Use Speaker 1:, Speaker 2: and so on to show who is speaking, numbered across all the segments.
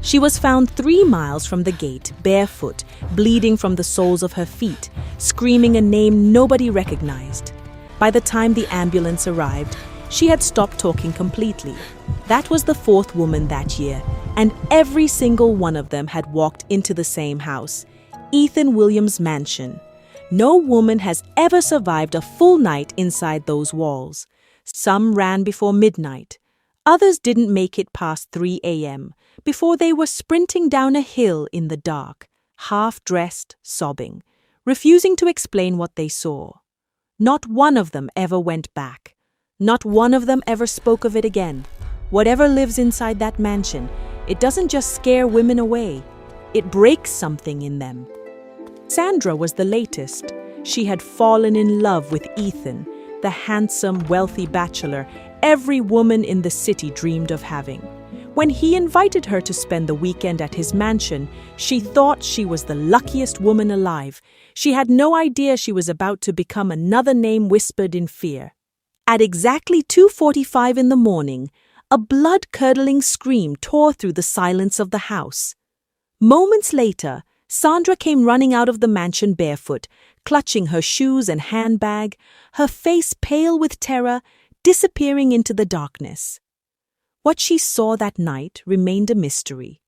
Speaker 1: She was found 3 miles from the gate, barefoot, bleeding from the soles of her feet, screaming a name nobody recognized. By the time the ambulance arrived, she had stopped talking completely. That was the 4th woman that year, and every single one of them had walked into the same house, Ethan Williams' mansion. No woman has ever survived a full night inside those walls. Some ran before midnight. Others didn't make it past 3 a.m. before they were sprinting down a hill in the dark, half-dressed, sobbing, refusing to explain what they saw. Not one of them ever went back. Not one of them ever spoke of it again. Whatever lives inside that mansion, it doesn't just scare women away. It breaks something in them. Sandra was the latest. She had fallen in love with Ethan, the handsome, wealthy bachelor every woman in the city dreamed of having. When he invited her to spend the weekend at his mansion, she thought she was the luckiest woman alive. She had no idea she was about to become another name whispered in fear. At exactly 2:45 in the morning, a blood-curdling scream tore through the silence of the house. Moments later, Sandra came running out of the mansion barefoot, clutching her shoes and handbag, her face pale with terror, disappearing into the darkness. What she saw that night remained a mystery.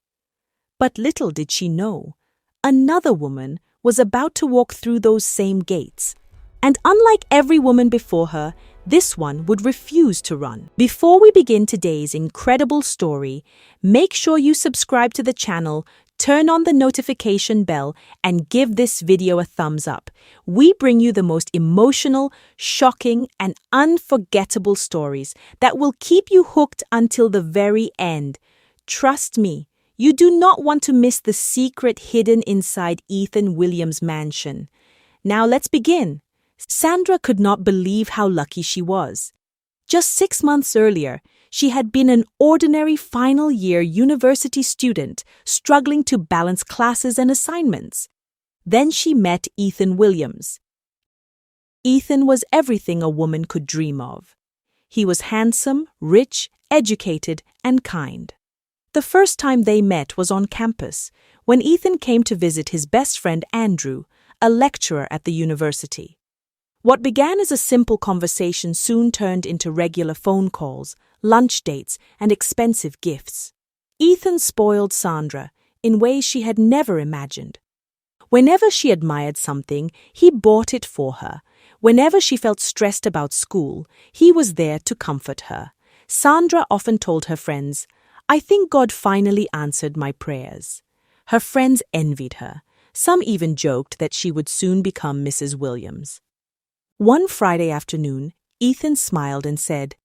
Speaker 1: But little did she know, another woman was about to walk through those same gates. And unlike every woman before her, this one would refuse to run. Before we begin today's incredible story, make sure you subscribe to the channel, turn on the notification bell, and give this video a thumbs up. We bring you the most emotional, shocking, and unforgettable stories that will keep you hooked until the very end. Trust me, you do not want to miss the secret hidden inside Ethan Williams' mansion. Now let's begin. Sandra could not believe how lucky she was. Just 6 months earlier, she had been an ordinary final-year university student struggling to balance classes and assignments. Then she met Ethan Williams. Ethan was everything a woman could dream of. He was handsome, rich, educated, and kind. The first time they met was on campus, when Ethan came to visit his best friend Andrew, a lecturer at the university. What began as a simple conversation soon turned into regular phone calls, lunch dates, and expensive gifts. Ethan spoiled Sandra in ways she had never imagined. Whenever she admired something, he bought it for her. Whenever she felt stressed about school, he was there to comfort her. Sandra often told her friends, "I think God finally answered my prayers." Her friends envied her. Some even joked that she would soon become Mrs. Williams. One Friday afternoon, Ethan smiled and said,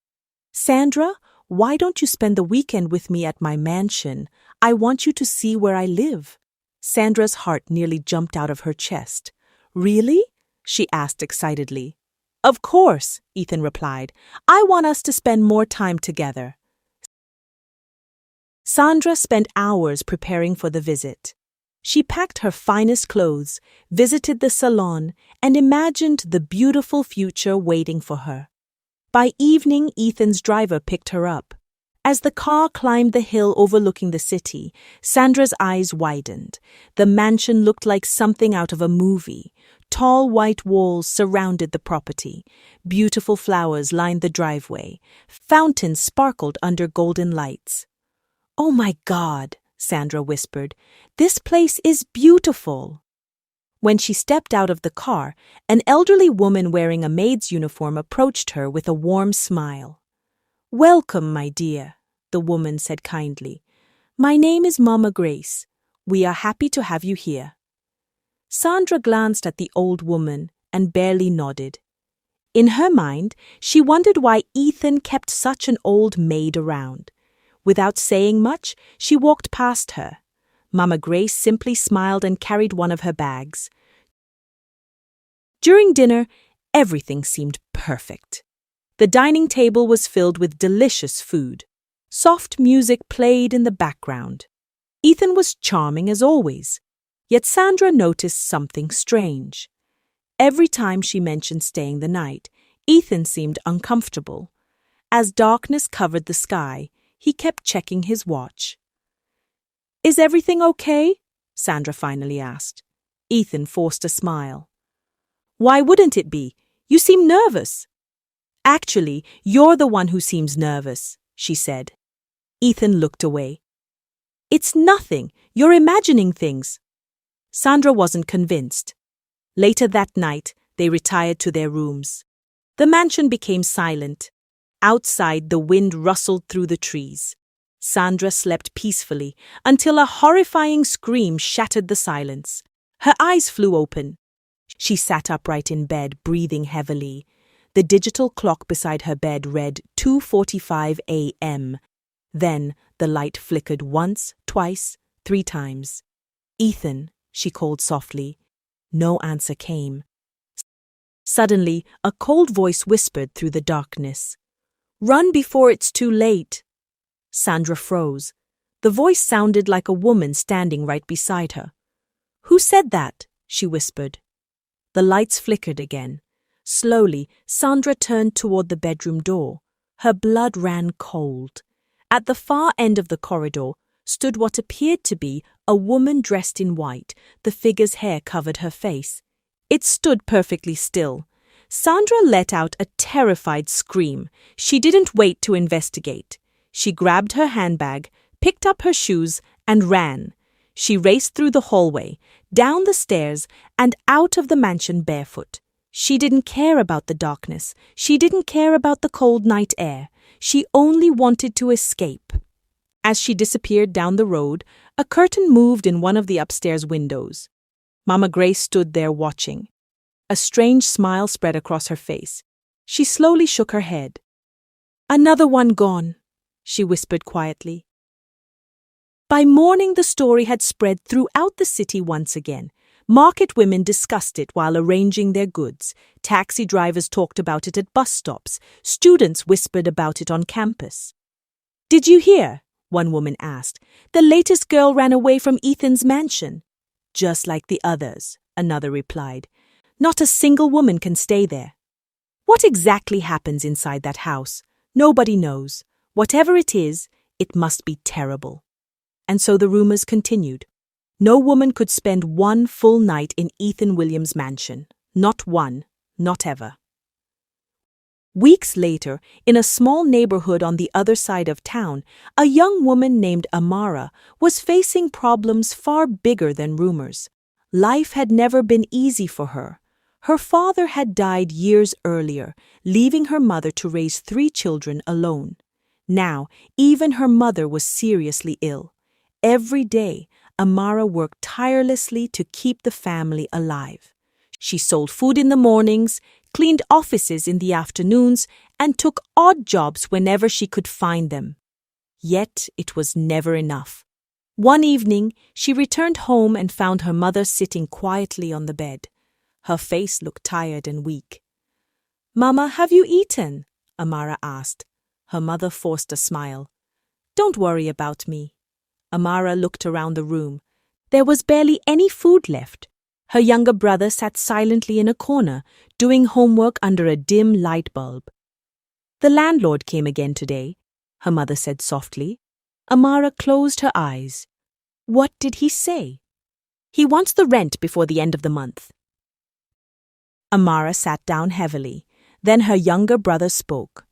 Speaker 1: "Sandra, why don't you spend the weekend with me at my mansion? I want you to see where I live." Sandra's heart nearly jumped out of her chest. "Really?" she asked excitedly. "Of course," Ethan replied. "I want us to spend more time together." Sandra spent hours preparing for the visit. She packed her finest clothes, visited the salon, and imagined the beautiful future waiting for her. By evening, Ethan's driver picked her up. As the car climbed the hill overlooking the city, Sandra's eyes widened. The mansion looked like something out of a movie. Tall white walls surrounded the property. Beautiful flowers lined the driveway. Fountains sparkled under golden lights. "Oh my God," Sandra whispered, "this place is beautiful." When she stepped out of the car, an elderly woman wearing a maid's uniform approached her with a warm smile. "Welcome, my dear," the woman said kindly. "My name is Mama Grace. We are happy to have you here." Sandra glanced at the old woman and barely nodded. In her mind, she wondered why Ethan kept such an old maid around. Without saying much, she walked past her. Mama Grace simply smiled and carried one of her bags. During dinner, everything seemed perfect. The dining table was filled with delicious food. Soft music played in the background. Ethan was charming as always. Yet Sandra noticed something strange. Every time she mentioned staying the night, Ethan seemed uncomfortable. As darkness covered the sky, he kept checking his watch. Is everything okay? Sandra finally asked. Ethan forced a smile. Why wouldn't it be? You seem nervous. Actually, you're the one who seems nervous, she said. Ethan looked away. It's nothing. You're imagining things. Sandra wasn't convinced. Later that night, they retired to their rooms. The mansion became silent. Outside, the wind rustled through the trees. Sandra slept peacefully until a horrifying scream shattered the silence. Her eyes flew open. She sat upright in bed, breathing heavily. The digital clock beside her bed read 2:45 a.m. Then the light flickered once, twice, 3 times. Ethan, she called softly. No answer came. Suddenly, a cold voice whispered through the darkness. Run before it's too late. Sandra froze. The voice sounded like a woman standing right beside her. Who said that? She whispered. The lights flickered again. Slowly, Sandra turned toward the bedroom door. Her blood ran cold. At the far end of the corridor stood what appeared to be a woman dressed in white. The figure's hair covered her face. It stood perfectly still. Sandra let out a terrified scream. She didn't wait to investigate. She grabbed her handbag, picked up her shoes, and ran. She raced through the hallway, down the stairs, and out of the mansion barefoot. She didn't care about the darkness. She didn't care about the cold night air. She only wanted to escape. As she disappeared down the road, a curtain moved in one of the upstairs windows. Mama Grace stood there watching. A strange smile spread across her face. She slowly shook her head. Another one gone, she whispered quietly. By morning, the story had spread throughout the city once again. Market women discussed it while arranging their goods. Taxi drivers talked about it at bus stops. Students whispered about it on campus. Did you hear? One woman asked. The latest girl ran away from Ethan's mansion. Just like the others, another replied. Not a single woman can stay there. What exactly happens inside that house? Nobody knows. Whatever it is, it must be terrible. And so the rumors continued. No woman could spend one full night in Ethan Williams' mansion. Not one, not ever. Weeks later, in a small neighborhood on the other side of town, a young woman named Amara was facing problems far bigger than rumors. Life had never been easy for her. Her father had died years earlier, leaving her mother to raise 3 children alone. Now, even her mother was seriously ill. Every day, Amara worked tirelessly to keep the family alive. She sold food in the mornings, cleaned offices in the afternoons, and took odd jobs whenever she could find them. Yet it was never enough. One evening, she returned home and found her mother sitting quietly on the bed. Her face looked tired and weak. "Mama, have you eaten?" Amara asked. Her mother forced a smile. "Don't worry about me." Amara looked around the room. There was barely any food left. Her younger brother sat silently in a corner, doing homework under a dim light bulb. "The landlord came again today," her mother said softly. Amara closed her eyes. "What did he say?" "He wants the rent before the end of the month." Amara sat down heavily. Then her younger brother spoke.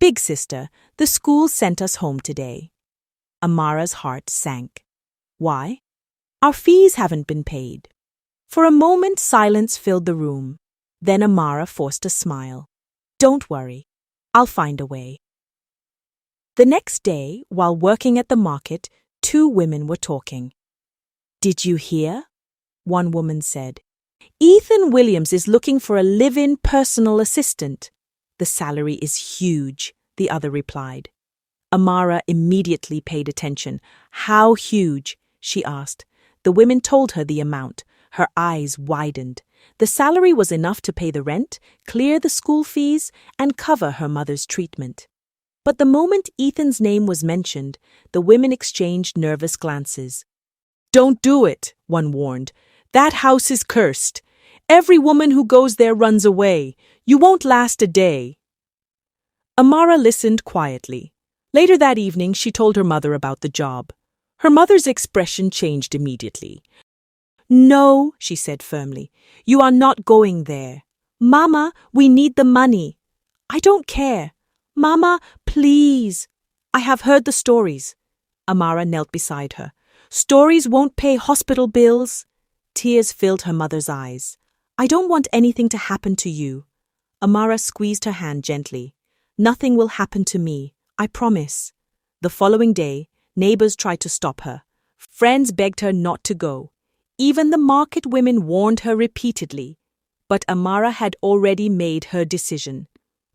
Speaker 1: "Big sister, the school sent us home today." Amara's heart sank. "Why?" "Our fees haven't been paid." For a moment, silence filled the room. Then Amara forced a smile. "Don't worry. I'll find a way." The next day, while working at the market, 2 women were talking. "Did you hear?" One woman said. "Ethan Williams is looking for a live-in personal assistant." "The salary is huge," the other replied. Amara immediately paid attention. "How huge?" she asked. The women told her the amount. Her eyes widened. The salary was enough to pay the rent, clear the school fees, and cover her mother's treatment. But the moment Ethan's name was mentioned, the women exchanged nervous glances. "Don't do it," one warned. "That house is cursed. Every woman who goes there runs away. You won't last a day." Amara listened quietly. Later that evening, she told her mother about the job. Her mother's expression changed immediately. "No," she said firmly, "you are not going there. Mama, we need the money." "I don't care. Mama, please." "I have heard the stories." Amara knelt beside her. "Stories won't pay hospital bills." Tears filled her mother's eyes. "I don't want anything to happen to you." Amara squeezed her hand gently. "Nothing will happen to me, I promise." The following day, neighbors tried to stop her. Friends begged her not to go. Even the market women warned her repeatedly. But Amara had already made her decision.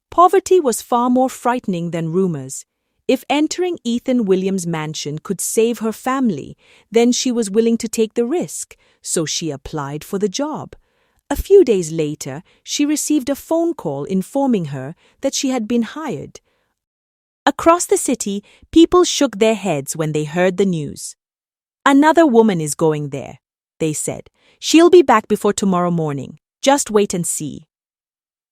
Speaker 1: Poverty was far more frightening than rumors. If entering Ethan Williams' mansion could save her family, then she was willing to take the risk, so she applied for the job. A few days later, she received a phone call informing her that she had been hired. Across the city, people shook their heads when they heard the news. "Another woman is going there," they said. "She'll be back before tomorrow morning. Just wait and see."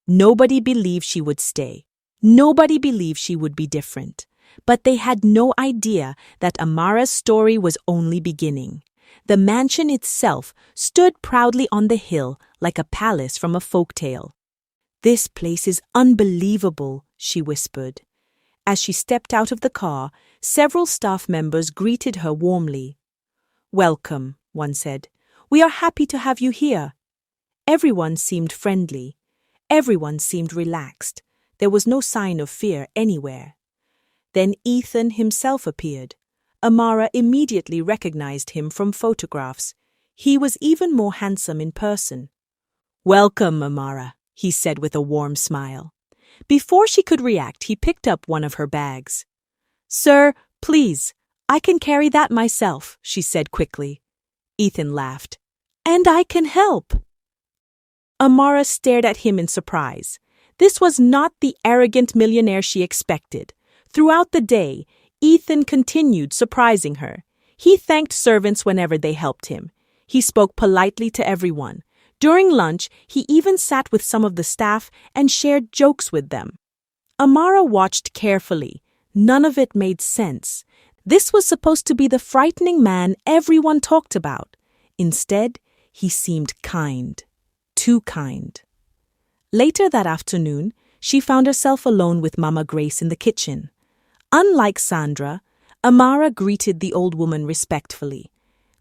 Speaker 1: Nobody believed she would stay. Nobody believed she would be different. But they had no idea that Amara's story was only beginning. The mansion itself stood proudly on the hill like a palace from a folk tale. "This place is unbelievable," she whispered. As she stepped out of the car, several staff members greeted her warmly. "Welcome," one said. "We are happy to have you here." Everyone seemed friendly. Everyone seemed relaxed. There was no sign of fear anywhere. Then Ethan himself appeared. Amara immediately recognized him from photographs. He was even more handsome in person. "Welcome, Amara," he said with a warm smile. Before she could react, he picked up one of her bags. "Sir, please, I can carry that myself," she said quickly. Ethan laughed. "And I can help." Amara stared at him in surprise. This was not the arrogant millionaire she expected. Throughout the day, Ethan continued surprising her. He thanked servants whenever they helped him. He spoke politely to everyone. During lunch, he even sat with some of the staff and shared jokes with them. Amara watched carefully. None of it made sense. This was supposed to be the frightening man everyone talked about. Instead, he seemed kind. Too kind. Later that afternoon, she found herself alone with Mama Grace in the kitchen. Unlike Sandra, Amara greeted the old woman respectfully.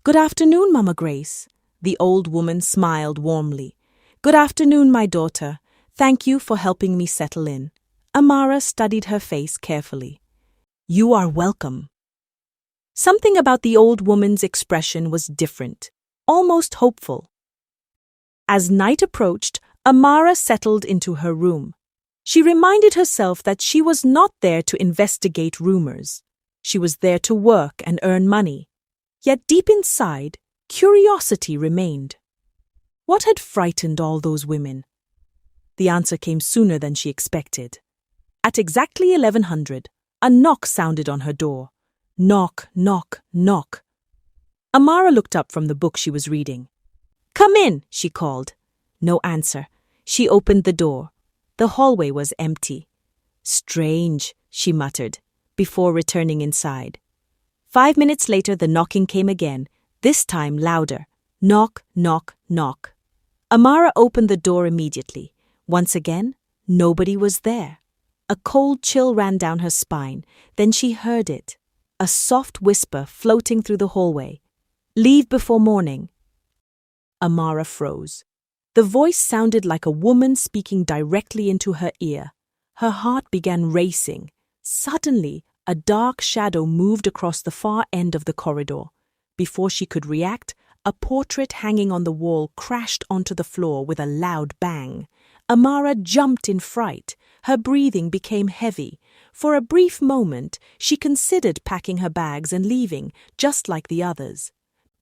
Speaker 1: "Good afternoon, Mama Grace." The old woman smiled warmly. "Good afternoon, my daughter. Thank you for helping me settle in." Amara studied her face carefully. "You are welcome." Something about the old woman's expression was different, almost hopeful. As night approached, Amara settled into her room. She reminded herself that she was not there to investigate rumors. She was there to work and earn money. Yet deep inside, curiosity remained. What had frightened all those women? The answer came sooner than she expected. At exactly 1100, a knock sounded on her door. Knock, knock, knock. Amara looked up from the book she was reading. "Come in," she called. No answer. She opened the door. The hallway was empty. "Strange," she muttered, before returning inside. 5 minutes later, the knocking came again, this time louder. Knock, knock, knock. Amara opened the door immediately. Once again, nobody was there. A cold chill ran down her spine. Then she heard it. A soft whisper floating through the hallway. "Leave before morning." Amara froze. The voice sounded like a woman speaking directly into her ear. Her heart began racing. Suddenly, a dark shadow moved across the far end of the corridor. Before she could react, a portrait hanging on the wall crashed onto the floor with a loud bang. Amara jumped in fright. Her breathing became heavy. For a brief moment, she considered packing her bags and leaving, just like the others.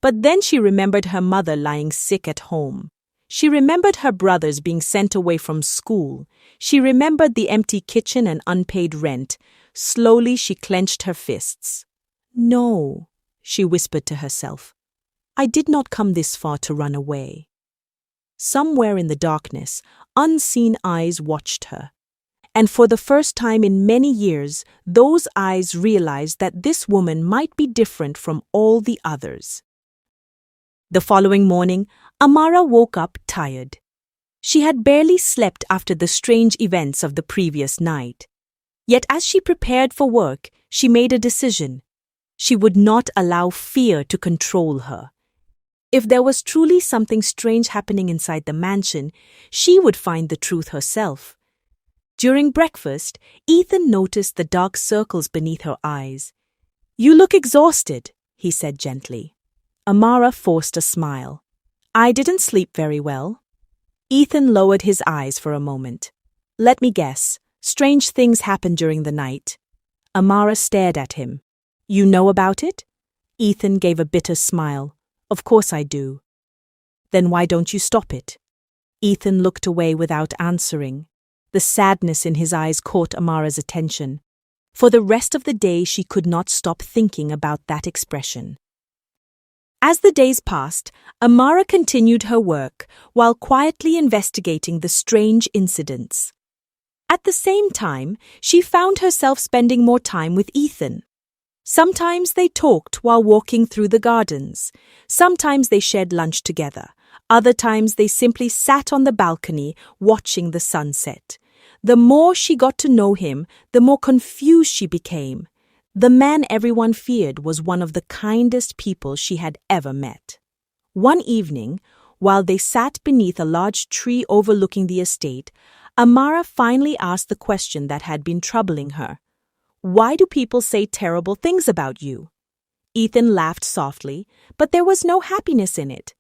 Speaker 1: But then she remembered her mother lying sick at home. She remembered her brothers being sent away from school. She remembered the empty kitchen and unpaid rent. Slowly, she clenched her fists. "No," she whispered to herself. "I did not come this far to run away." Somewhere in the darkness, unseen eyes watched her. And for the first time in many years, those eyes realized that this woman might be different from all the others. The following morning, Amara woke up tired. She had barely slept after the strange events of the previous night. Yet as she prepared for work, she made a decision. She would not allow fear to control her. If there was truly something strange happening inside the mansion, she would find the truth herself. During breakfast, Ethan noticed the dark circles beneath her eyes. "You look exhausted," he said gently. Amara forced a smile. "I didn't sleep very well." Ethan lowered his eyes for a moment. "Let me guess, strange things happened during the night." Amara stared at him. "You know about it?" Ethan gave a bitter smile. "Of course I do." "Then why don't you stop it?" Ethan looked away without answering. The sadness in his eyes caught Amara's attention. For the rest of the day, she could not stop thinking about that expression. As the days passed, Amara continued her work while quietly investigating the strange incidents. At the same time, she found herself spending more time with Ethan. Sometimes they talked while walking through the gardens. Sometimes they shared lunch together. Other times they simply sat on the balcony watching the sunset. The more she got to know him, the more confused she became. The man everyone feared was one of the kindest people she had ever met. One evening, while they sat beneath a large tree overlooking the estate, Amara finally asked the question that had been troubling her. "Why do people say terrible things about you?" Ethan laughed softly, but there was no happiness in it.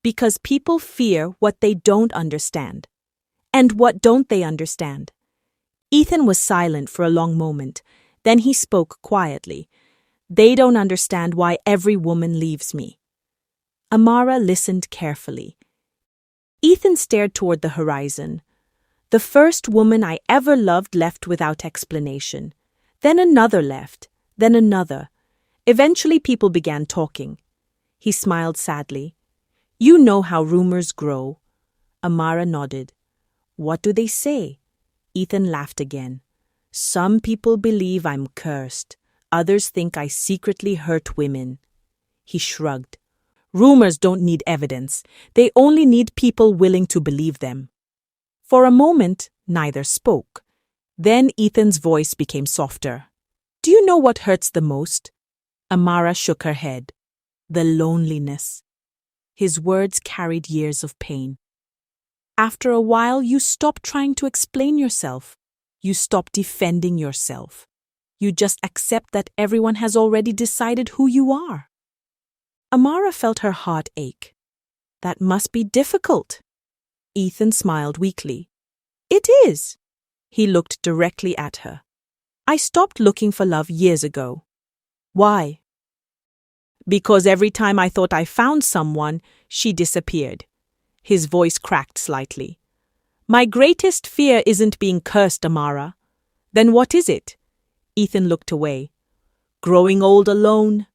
Speaker 1: "Because people fear what they don't understand." "And what don't they understand?" Ethan was silent for a long moment. Then he spoke quietly. "They don't understand why every woman leaves me." Amara listened carefully. Ethan stared toward the horizon. "The first woman I ever loved left without explanation. Then another left, then another. Eventually people began talking." He smiled sadly. "You know how rumors grow." Amara nodded. "What do they say?" Ethan laughed again. "Some people believe I'm cursed. Others think I secretly hurt women." He shrugged. "Rumors don't need evidence. They only need people willing to believe them." For a moment, neither spoke. Then Ethan's voice became softer. "Do you know what hurts the most?" Amara shook her head. "The loneliness." His words carried years of pain. After a while, you stop trying to explain yourself. You stop defending yourself. You just accept that everyone has already decided who you are. Amara felt her heart ache. "That must be difficult." Ethan smiled weakly. "It is." He looked directly at her. "I stopped looking for love years ago." "Why?" "Because every time I thought I found someone, she disappeared." His voice cracked slightly. "My greatest fear isn't being cursed, Amara." "Then what is it?" Ethan looked away. "Growing old alone."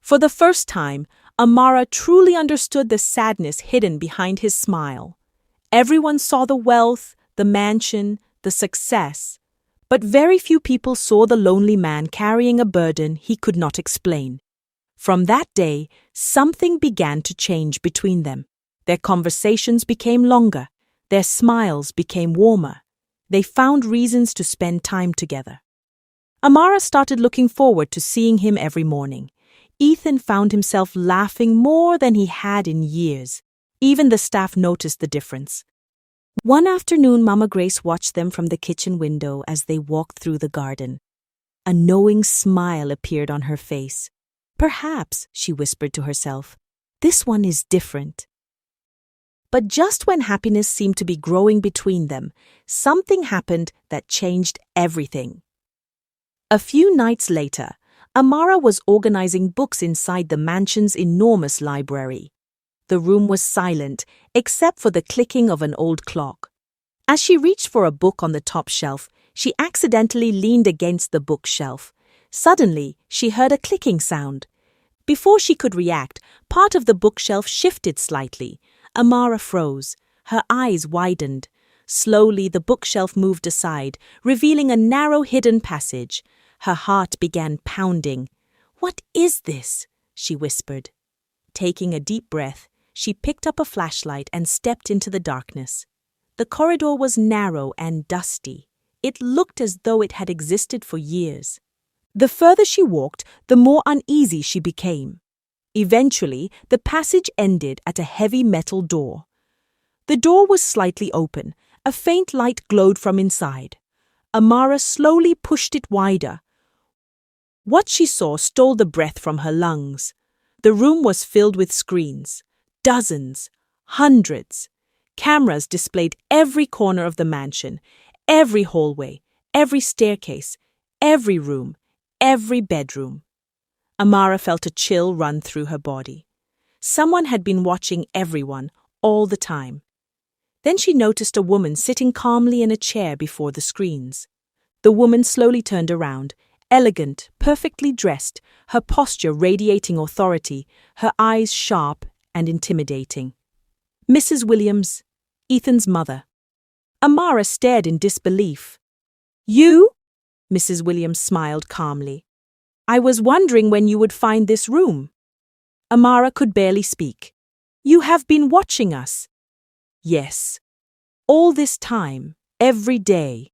Speaker 1: For the first time, Amara truly understood the sadness hidden behind his smile. Everyone saw the wealth, the mansion, the success, but very few people saw the lonely man carrying a burden he could not explain. From that day, something began to change between them. Their conversations became longer. Their smiles became warmer. They found reasons to spend time together. Amara started looking forward to seeing him every morning. Ethan found himself laughing more than he had in years. Even the staff noticed the difference. One afternoon, Mama Grace watched them from the kitchen window as they walked through the garden. A knowing smile appeared on her face. "Perhaps," she whispered to herself, "this one is different." But just when happiness seemed to be growing between them, something happened that changed everything. A few nights later, Amara was organizing books inside the mansion's enormous library. The room was silent, except for the clicking of an old clock. As she reached for a book on the top shelf, she accidentally leaned against the bookshelf. Suddenly, she heard a clicking sound. Before she could react, part of the bookshelf shifted slightly. Amara froze. Her eyes widened. Slowly, the bookshelf moved aside, revealing a narrow hidden passage. Her heart began pounding. "What is this?" she whispered. Taking a deep breath, she picked up a flashlight and stepped into the darkness. The corridor was narrow and dusty. It looked as though it had existed for years. The further she walked, the more uneasy she became. Eventually, the passage ended at a heavy metal door. The door was slightly open. A faint light glowed from inside. Amara slowly pushed it wider. What she saw stole the breath from her lungs. The room was filled with screens. Dozens, hundreds. Cameras displayed every corner of the mansion, every hallway, every staircase, every room, every bedroom. Amara felt a chill run through her body. Someone had been watching everyone, all the time. Then she noticed a woman sitting calmly in a chair before the screens. The woman slowly turned around, elegant, perfectly dressed, her posture radiating authority, her eyes sharp and intimidating. Mrs. Williams, Ethan's mother. Amara stared in disbelief. "You?" Mrs. Williams smiled calmly. "I was wondering when you would find this room." Amara could barely speak. "You have been watching us." "Yes. All this time, every day."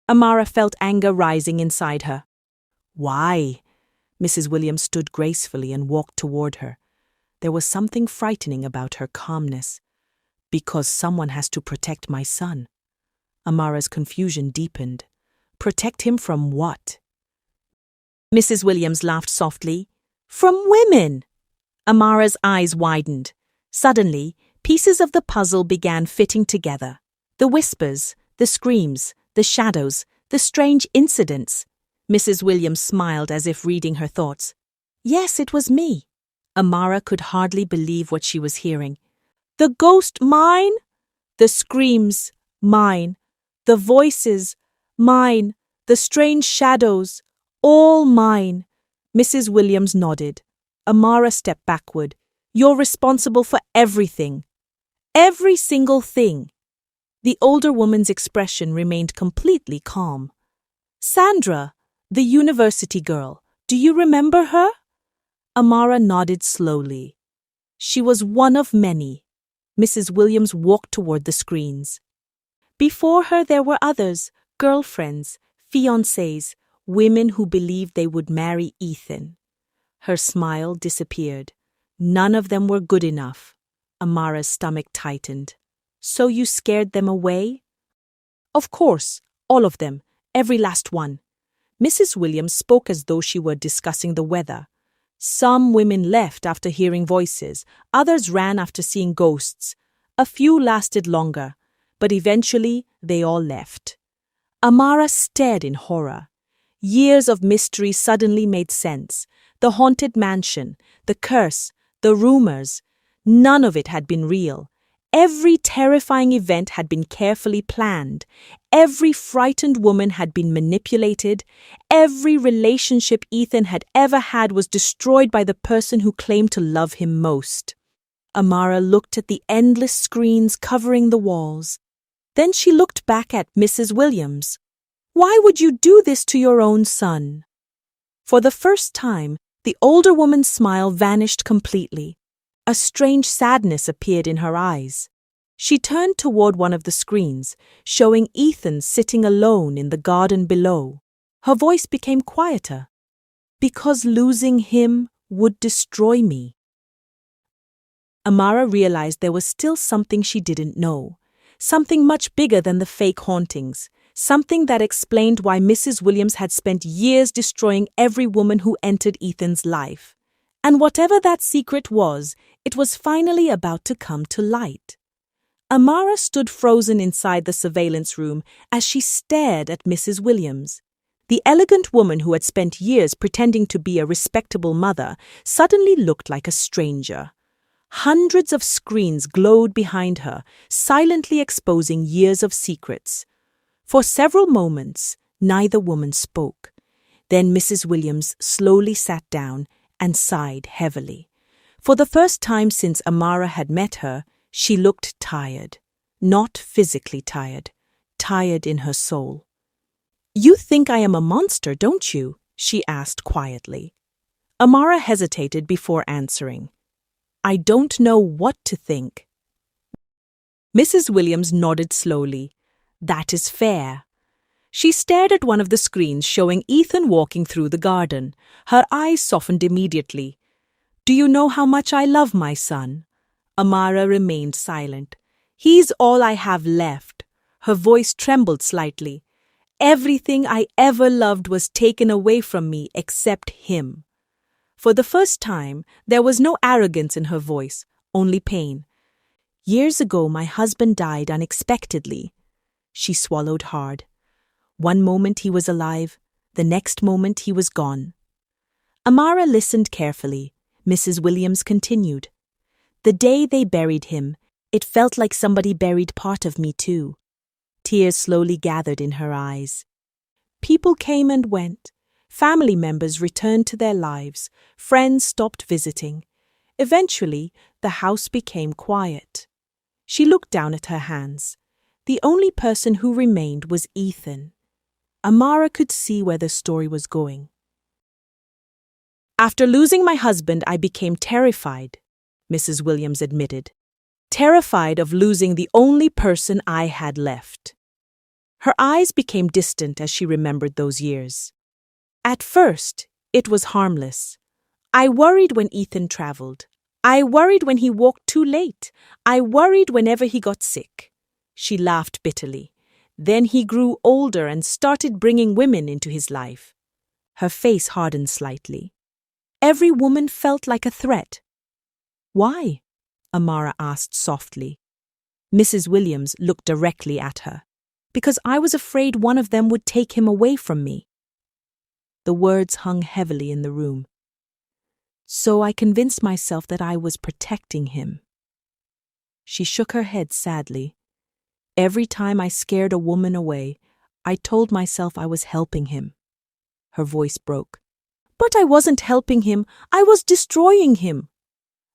Speaker 1: Amara felt anger rising inside her. "Why?" Mrs. Williams stood gracefully and walked toward her. There was something frightening about her calmness. "Because someone has to protect my son." Amara's confusion deepened. Protect him from what? Mrs. Williams laughed softly. "From women!" Amara's eyes widened. Suddenly, pieces of the puzzle began fitting together. The whispers, the screams, the shadows, the strange incidents. Mrs. Williams smiled as if reading her thoughts. "Yes, it was me." Amara could hardly believe what she was hearing. "The ghost mine?" "The screams, mine. The voices, mine. The strange shadows, all mine." Mrs. Williams nodded. Amara stepped backward. "You're responsible for everything. Every single thing." The older woman's expression remained completely calm. "Sandra, the university girl, do you remember her?" Amara nodded slowly. "She was one of many." Mrs. Williams walked toward the screens. Before her there were others, girlfriends, fiancés, women who believed they would marry Ethan. Her smile disappeared. None of them were good enough. Amara's stomach tightened. "So you scared them away?" "Of course, all of them, every last one." Mrs. Williams spoke as though she were discussing the weather. "Some women left after hearing voices, others ran after seeing ghosts. A few lasted longer, but eventually they all left." Amara stared in horror. Years of mystery suddenly made sense. The haunted mansion, the curse, the rumors, none of it had been real. Every terrifying event had been carefully planned. Every frightened woman had been manipulated. Every relationship Ethan had ever had was destroyed by the person who claimed to love him most. Amara looked at the endless screens covering the walls. Then she looked back at Mrs. Williams. "Why would you do this to your own son?" For the first time, the older woman's smile vanished completely. A strange sadness appeared in her eyes. She turned toward one of the screens, showing Ethan sitting alone in the garden below. Her voice became quieter. "Because losing him would destroy me." Amara realized there was still something she didn't know. Something much bigger than the fake hauntings. Something that explained why Mrs. Williams had spent years destroying every woman who entered Ethan's life. And whatever that secret was, it was finally about to come to light. Amara stood frozen inside the surveillance room as she stared at Mrs. Williams. The elegant woman who had spent years pretending to be a respectable mother suddenly looked like a stranger. Hundreds of screens glowed behind her, silently exposing years of secrets. For several moments, neither woman spoke. Then Mrs. Williams slowly sat down and sighed heavily. For the first time since Amara had met her, she looked tired. Not physically tired, tired in her soul. "You think I am a monster, don't you?" she asked quietly. Amara hesitated before answering. "I don't know what to think." Mrs. Williams nodded slowly. "That is fair." She stared at one of the screens showing Ethan walking through the garden. Her eyes softened immediately. "Do you know how much I love my son?" Amara remained silent. "He's all I have left." Her voice trembled slightly. "Everything I ever loved was taken away from me except him." For the first time, there was no arrogance in her voice, only pain. "Years ago, my husband died unexpectedly." She swallowed hard. One moment he was alive, the next moment he was gone. Amara listened carefully. Mrs. Williams continued. "The day they buried him, it felt like somebody buried part of me too." Tears slowly gathered in her eyes. People came and went. Family members returned to their lives. Friends stopped visiting. Eventually, the house became quiet. She looked down at her hands. The only person who remained was Ethan. Amara could see where the story was going. "After losing my husband, I became terrified," Mrs. Williams admitted. "Terrified of losing the only person I had left." Her eyes became distant as she remembered those years. "At first, it was harmless. I worried when Ethan traveled. I worried when he walked too late. I worried whenever he got sick." She laughed bitterly. "Then he grew older and started bringing women into his life." Her face hardened slightly. "Every woman felt like a threat." "Why?" Amara asked softly. Mrs. Williams looked directly at her. "Because I was afraid one of them would take him away from me." The words hung heavily in the room. "So I convinced myself that I was protecting him." She shook her head sadly. "Every time I scared a woman away, I told myself I was helping him." Her voice broke. "But I wasn't helping him. I was destroying him."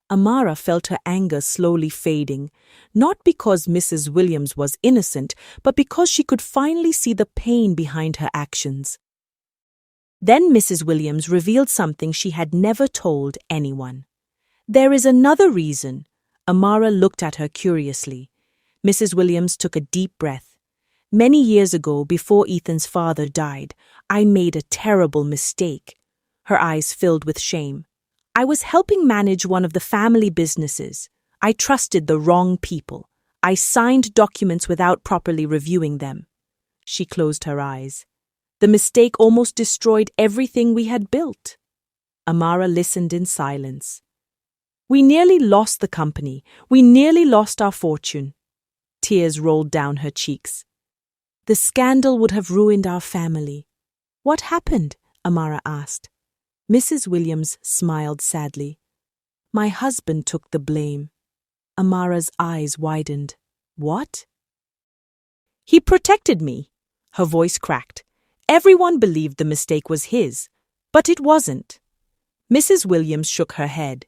Speaker 1: Amara felt her anger slowly fading, not because Mrs. Williams was innocent, but because she could finally see the pain behind her actions. Then Mrs. Williams revealed something she had never told anyone. "There is another reason." Amara looked at her curiously. Mrs. Williams took a deep breath. "Many years ago, before Ethan's father died, I made a terrible mistake." Her eyes filled with shame. "I was helping manage one of the family businesses. I trusted the wrong people. I signed documents without properly reviewing them." She closed her eyes. "The mistake almost destroyed everything we had built." Amara listened in silence. "We nearly lost the company. We nearly lost our fortune." Tears rolled down her cheeks. "The scandal would have ruined our family." "What happened?" Amara asked. Mrs. Williams smiled sadly. "My husband took the blame." Amara's eyes widened. "What?" "He protected me." Her voice cracked. "Everyone believed the mistake was his, but it wasn't." Mrs. Williams shook her head.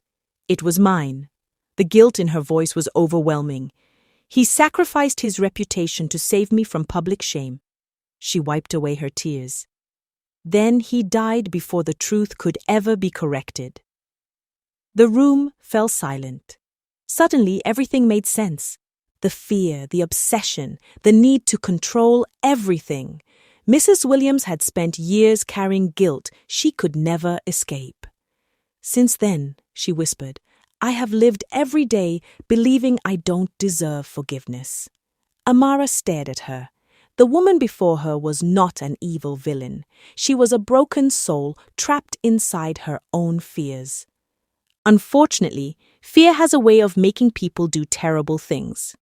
Speaker 1: "It was mine." The guilt in her voice was overwhelming. "He sacrificed his reputation to save me from public shame." She wiped away her tears. "Then he died before the truth could ever be corrected." The room fell silent. Suddenly, everything made sense. The fear, the obsession, the need to control everything. Mrs. Williams had spent years carrying guilt she could never escape. "Since then," she whispered, "I have lived every day believing I don't deserve forgiveness." Amara stared at her. The woman before her was not an evil villain. She was a broken soul trapped inside her own fears. Unfortunately, fear has a way of making people do terrible things.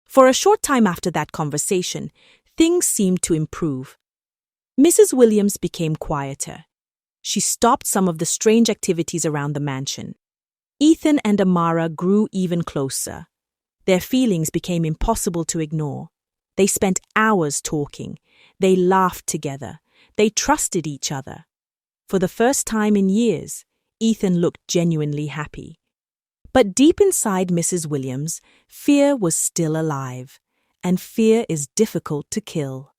Speaker 1: For a short time after that conversation, things seemed to improve. Mrs. Williams became quieter. She stopped some of the strange activities around the mansion. Ethan and Amara grew even closer. Their feelings became impossible to ignore. They spent hours talking. They laughed together. They trusted each other. For the first time in years, Ethan looked genuinely happy. But deep inside Mrs. Williams, fear was still alive. and fear is difficult to kill.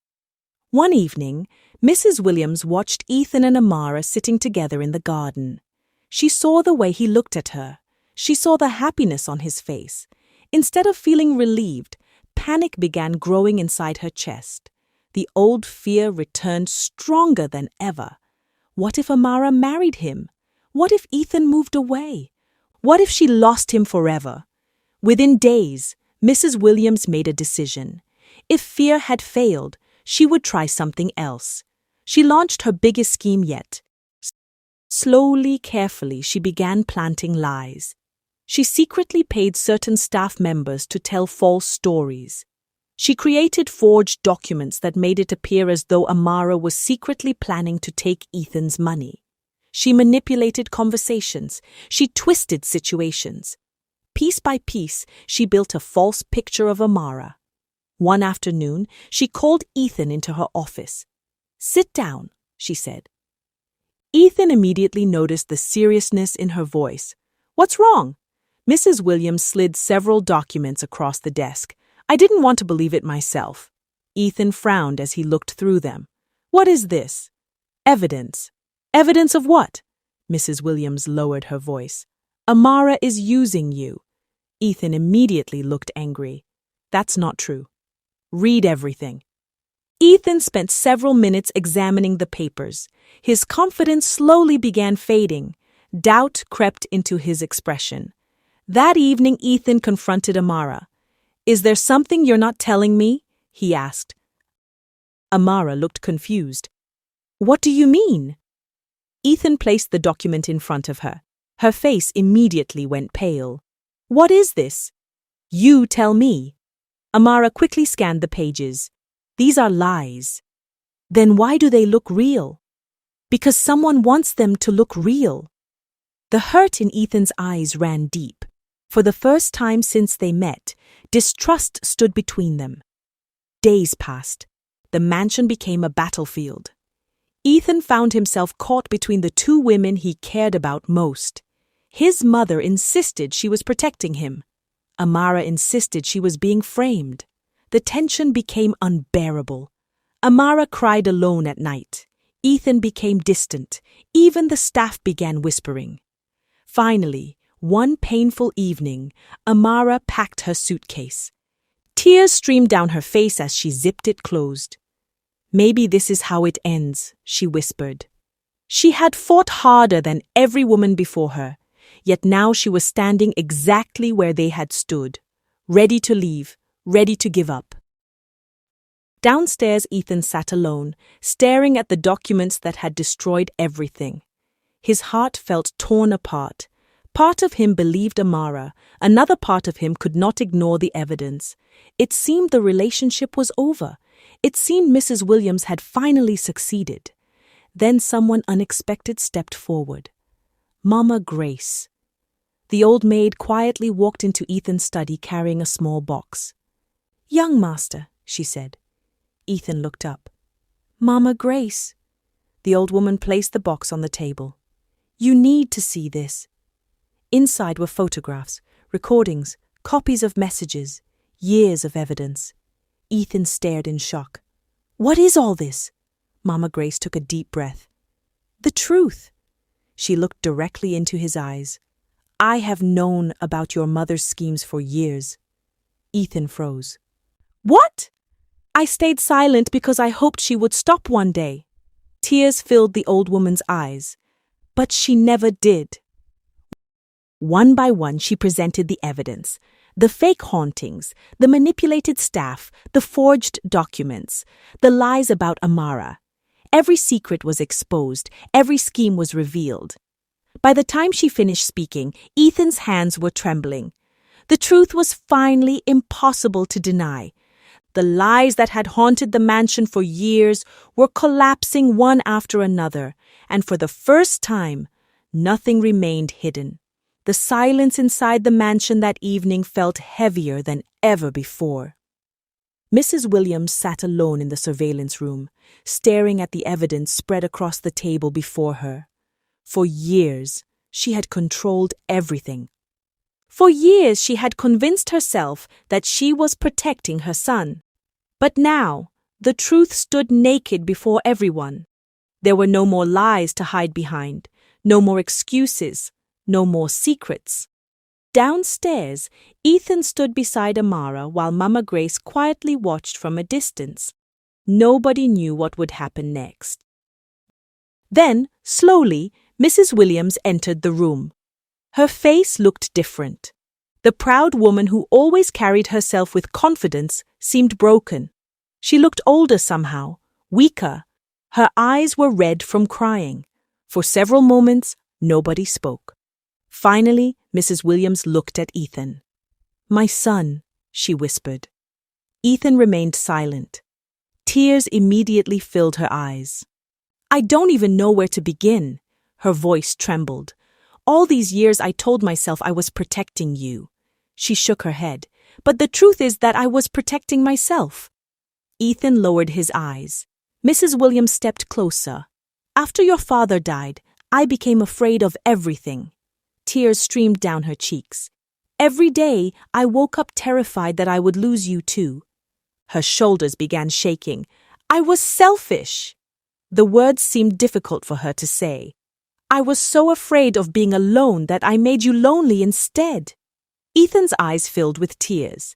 Speaker 1: One evening, Mrs. Williams watched Ethan and Amara sitting together in the garden. She saw the way he looked at her. She saw the happiness on his face. Instead of feeling relieved, panic began growing inside her chest. The old fear returned stronger than ever. What if Amara married him? What if Ethan moved away? What if she lost him forever? Within days, Mrs. Williams made a decision. If fear had failed, she would try something else. She launched her biggest scheme yet. Slowly, carefully, she began planting lies. She secretly paid certain staff members to tell false stories. She created forged documents that made it appear as though Amara was secretly planning to take Ethan's money. She manipulated conversations. She twisted situations. Piece by piece, she built a false picture of Amara. One afternoon, she called Ethan into her office. "Sit down," she said. Ethan immediately noticed the seriousness in her voice. "What's wrong?" Mrs. Williams slid several documents across the desk. "I didn't want to believe it myself." Ethan frowned as he looked through them. "What is this?" "Evidence." "Evidence of what?" Mrs. Williams lowered her voice. "Amara is using you." Ethan immediately looked angry. "That's not true. Read everything." Ethan spent several minutes examining the papers. His confidence slowly began fading. Doubt crept into his expression. That evening, Ethan confronted Amara. "Is there something you're not telling me?" he asked. Amara looked confused. "What do you mean?" Ethan placed the document in front of her. Her face immediately went pale. "What is this?" "You tell me." Amara quickly scanned the pages. "These are lies." "Then why do they look real?" "Because someone wants them to look real." The hurt in Ethan's eyes ran deep. For the first time since they met, distrust stood between them. Days passed. The mansion became a battlefield. Ethan found himself caught between the two women he cared about most. His mother insisted she was protecting him. Amara insisted she was being framed. The tension became unbearable. Amara cried alone at night. Ethan became distant. Even the staff began whispering. Finally, one painful evening, Amara packed her suitcase. Tears streamed down her face as she zipped it closed. "Maybe this is how it ends," she whispered. She had fought harder than every woman before her, yet now she was standing exactly where they had stood, ready to leave, ready to give up. Downstairs, Ethan sat alone, staring at the documents that had destroyed everything. His heart felt torn apart. Part of him believed Amara, another part of him could not ignore the evidence. It seemed the relationship was over. It seemed Mrs. Williams had finally succeeded. Then someone unexpected stepped forward. Mama Grace. The old maid quietly walked into Ethan's study carrying a small box. "Young master," she said. Ethan looked up. "Mama Grace." The old woman placed the box on the table. "You need to see this." Inside were photographs, recordings, copies of messages, years of evidence. Ethan stared in shock. "What is all this?" Mama Grace took a deep breath. "The truth." She looked directly into his eyes. "I have known about your mother's schemes for years." Ethan froze. "What?" "I stayed silent because I hoped she would stop one day." Tears filled the old woman's eyes. "But she never did." One by one, she presented the evidence. The fake hauntings, the manipulated staff, the forged documents, the lies about Amara. Every secret was exposed, every scheme was revealed. By the time she finished speaking, Ethan's hands were trembling. The truth was finally impossible to deny. The lies that had haunted the mansion for years were collapsing one after another, and for the first time, nothing remained hidden. The silence inside the mansion that evening felt heavier than ever before. Mrs. Williams sat alone in the surveillance room, staring at the evidence spread across the table before her. For years, she had controlled everything. For years she had convinced herself that she was protecting her son. But now, the truth stood naked before everyone. There were no more lies to hide behind, no more excuses, no more secrets. Downstairs, Ethan stood beside Amara while Mama Grace quietly watched from a distance. Nobody knew what would happen next. Then, slowly, Mrs. Williams entered the room. Her face looked different. The proud woman who always carried herself with confidence seemed broken. She looked older somehow, weaker. Her eyes were red from crying. For several moments, nobody spoke. Finally, Mrs. Williams looked at Ethan. "My son," she whispered. Ethan remained silent. Tears immediately filled her eyes. "I don't even know where to begin." Her voice trembled. "All these years I told myself I was protecting you." She shook her head. "But the truth is that I was protecting myself." Ethan lowered his eyes. Mrs. Williams stepped closer. "After your father died, I became afraid of everything." Tears streamed down her cheeks. "Every day, I woke up terrified that I would lose you too." Her shoulders began shaking. "I was selfish." The words seemed difficult for her to say. "I was so afraid of being alone that I made you lonely instead." Ethan's eyes filled with tears.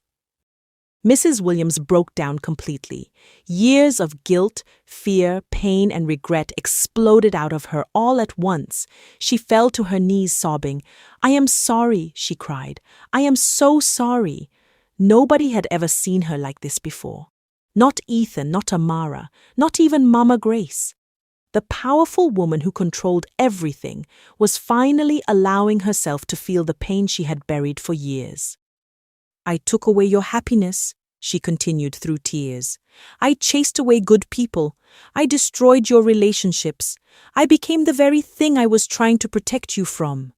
Speaker 1: Mrs. Williams broke down completely. Years of guilt, fear, pain, and regret exploded out of her all at once. She fell to her knees sobbing. "I am sorry," she cried. "I am so sorry." Nobody had ever seen her like this before. Not Ethan, not Amara, not even Mama Grace. The powerful woman who controlled everything was finally allowing herself to feel the pain she had buried for years. "I took away your happiness," she continued through tears. "I chased away good people. I destroyed your relationships. I became the very thing I was trying to protect you from."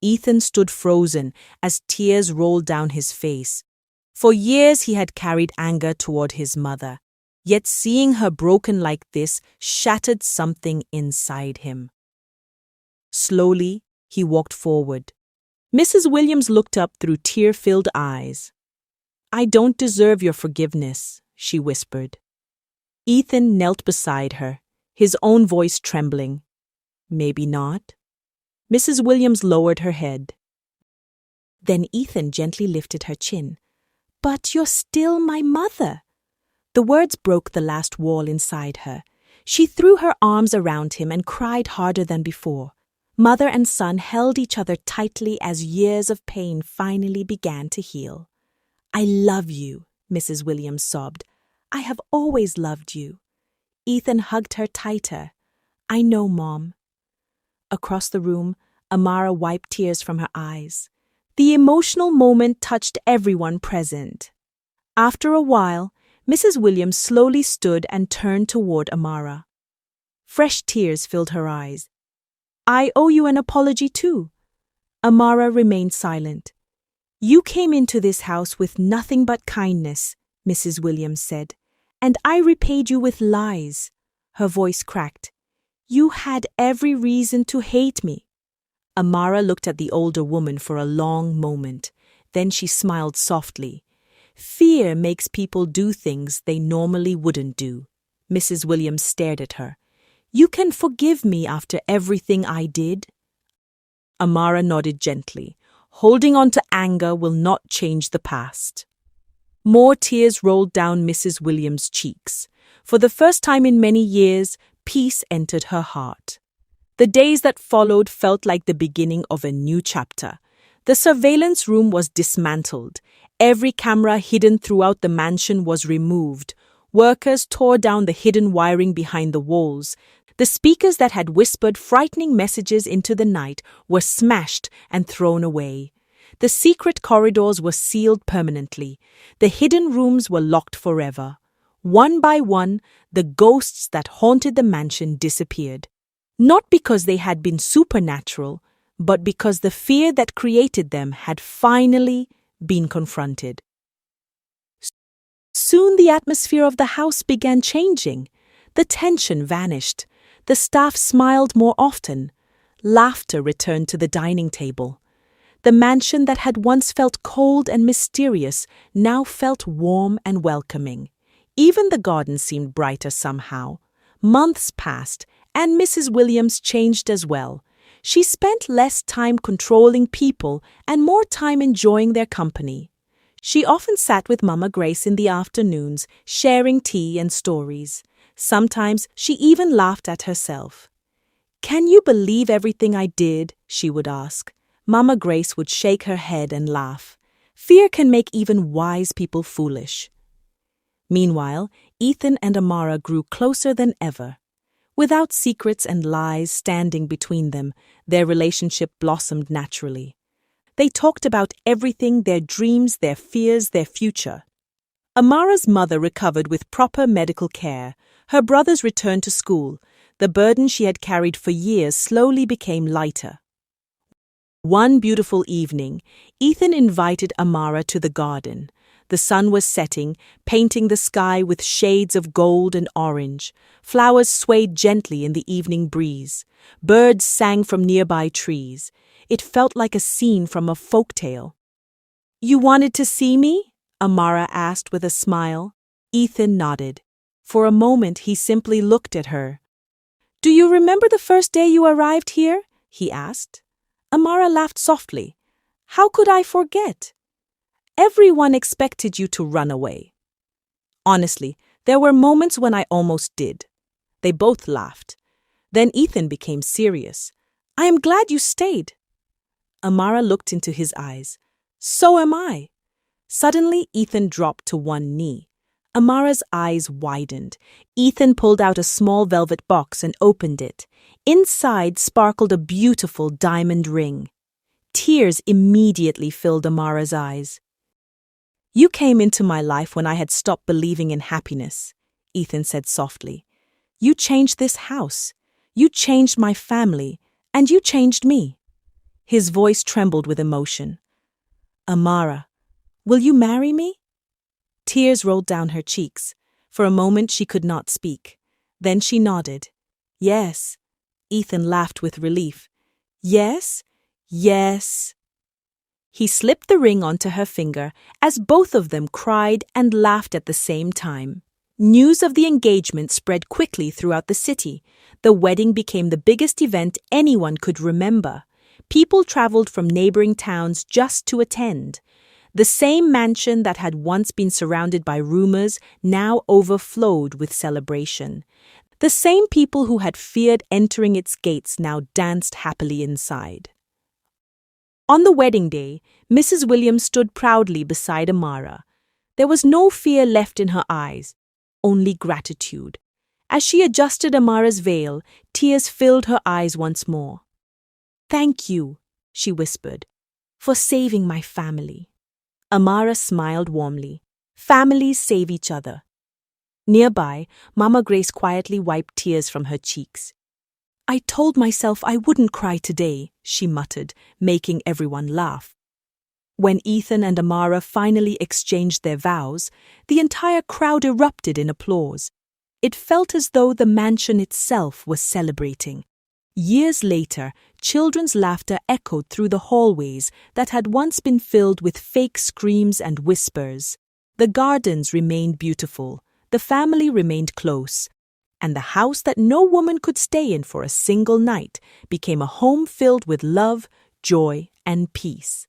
Speaker 1: Ethan stood frozen as tears rolled down his face. For years he had carried anger toward his mother, yet seeing her broken like this shattered something inside him. Slowly, he walked forward. Mrs. Williams looked up through tear-filled eyes. "I don't deserve your forgiveness," she whispered. Ethan knelt beside her, his own voice trembling. "Maybe not." Mrs. Williams lowered her head. Then Ethan gently lifted her chin. "But you're still my mother." The words broke the last wall inside her. She threw her arms around him and cried harder than before. Mother and son held each other tightly as years of pain finally began to heal. "I love you," Mrs. Williams sobbed. "I have always loved you." Ethan hugged her tighter. "I know, Mom." Across the room, Amara wiped tears from her eyes. The emotional moment touched everyone present. After a while, Mrs. Williams slowly stood and turned toward Amara. Fresh tears filled her eyes. "I owe you an apology too." Amara remained silent. "You came into this house with nothing but kindness," Mrs. Williams said, "and I repaid you with lies." Her voice cracked. "You had every reason to hate me." Amara looked at the older woman for a long moment. Then she smiled softly. "Fear makes people do things they normally wouldn't do." Mrs. Williams stared at her. "You can forgive me after everything I did?" Amara nodded gently. Holding on to anger will not change the past. More tears rolled down Mrs. Williams' cheeks. For the first time in many years, peace entered her heart. The days that followed felt like the beginning of a new chapter. The surveillance room was dismantled. Every camera hidden throughout the mansion was removed. Workers tore down the hidden wiring behind the walls. The speakers that had whispered frightening messages into the night were smashed and thrown away. The secret corridors were sealed permanently. The hidden rooms were locked forever. One by one, the ghosts that haunted the mansion disappeared. Not because they had been supernatural, but because the fear that created them had finally been confronted. Soon the atmosphere of the house began changing. The tension vanished. The staff smiled more often. Laughter returned to the dining table. The mansion that had once felt cold and mysterious now felt warm and welcoming. Even the garden seemed brighter somehow. Months passed, and Mrs. Williams changed as well. She spent less time controlling people and more time enjoying their company. She often sat with Mama Grace in the afternoons, sharing tea and stories. Sometimes she even laughed at herself. "Can you believe everything I did?" she would ask. Mama Grace would shake her head and laugh. Fear can make even wise people foolish. Meanwhile, Ethan and Amara grew closer than ever. Without secrets and lies standing between them, their relationship blossomed naturally. They talked about everything, their dreams, their fears, their future. Amara's mother recovered with proper medical care. Her brothers returned to school. The burden she had carried for years slowly became lighter. One beautiful evening, Ethan invited Amara to the garden. The sun was setting, painting the sky with shades of gold and orange. Flowers swayed gently in the evening breeze. Birds sang from nearby trees. It felt like a scene from a folk tale. "You wanted to see me?" Amara asked with a smile. Ethan nodded. For a moment he simply looked at her. "Do you remember the first day you arrived here?" he asked. Amara laughed softly. "How could I forget? Everyone expected you to run away." Honestly, there were moments when I almost did. They both laughed. Then Ethan became serious. "I am glad you stayed." Amara looked into his eyes. "So am I." Suddenly, Ethan dropped to one knee. Amara's eyes widened. Ethan pulled out a small velvet box and opened it. Inside sparkled a beautiful diamond ring. Tears immediately filled Amara's eyes. "You came into my life when I had stopped believing in happiness," Ethan said softly. "You changed this house. You changed my family. And you changed me." His voice trembled with emotion. "Amara, will you marry me?" Tears rolled down her cheeks. For a moment she could not speak. Then she nodded. "Yes." Ethan laughed with relief. "Yes? Yes." He slipped the ring onto her finger as both of them cried and laughed at the same time. News of the engagement spread quickly throughout the city. The wedding became the biggest event anyone could remember. People traveled from neighboring towns just to attend. The same mansion that had once been surrounded by rumors now overflowed with celebration. The same people who had feared entering its gates now danced happily inside. On the wedding day, Mrs. Williams stood proudly beside Amara. There was no fear left in her eyes, only gratitude. As she adjusted Amara's veil, tears filled her eyes once more. "Thank you," she whispered, "for saving my family." Amara smiled warmly. Families save each other. Nearby, Mama Grace quietly wiped tears from her cheeks. "I told myself I wouldn't cry today," she muttered, making everyone laugh. When Ethan and Amara finally exchanged their vows, the entire crowd erupted in applause. It felt as though the mansion itself was celebrating. Years later, children's laughter echoed through the hallways that had once been filled with fake screams and whispers. The gardens remained beautiful, the family remained close, and the house that no woman could stay in for a single night became a home filled with love, joy, and peace.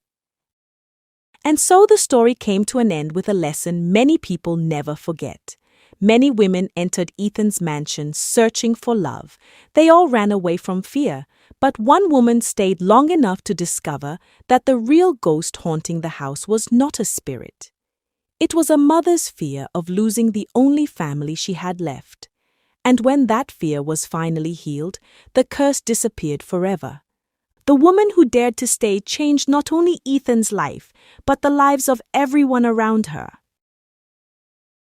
Speaker 1: And so the story came to an end with a lesson many people never forget. Many women entered Ethan's mansion searching for love. They all ran away from fear, but one woman stayed long enough to discover that the real ghost haunting the house was not a spirit. It was a mother's fear of losing the only family she had left. And when that fear was finally healed, the curse disappeared forever. The woman who dared to stay changed not only Ethan's life, but the lives of everyone around her.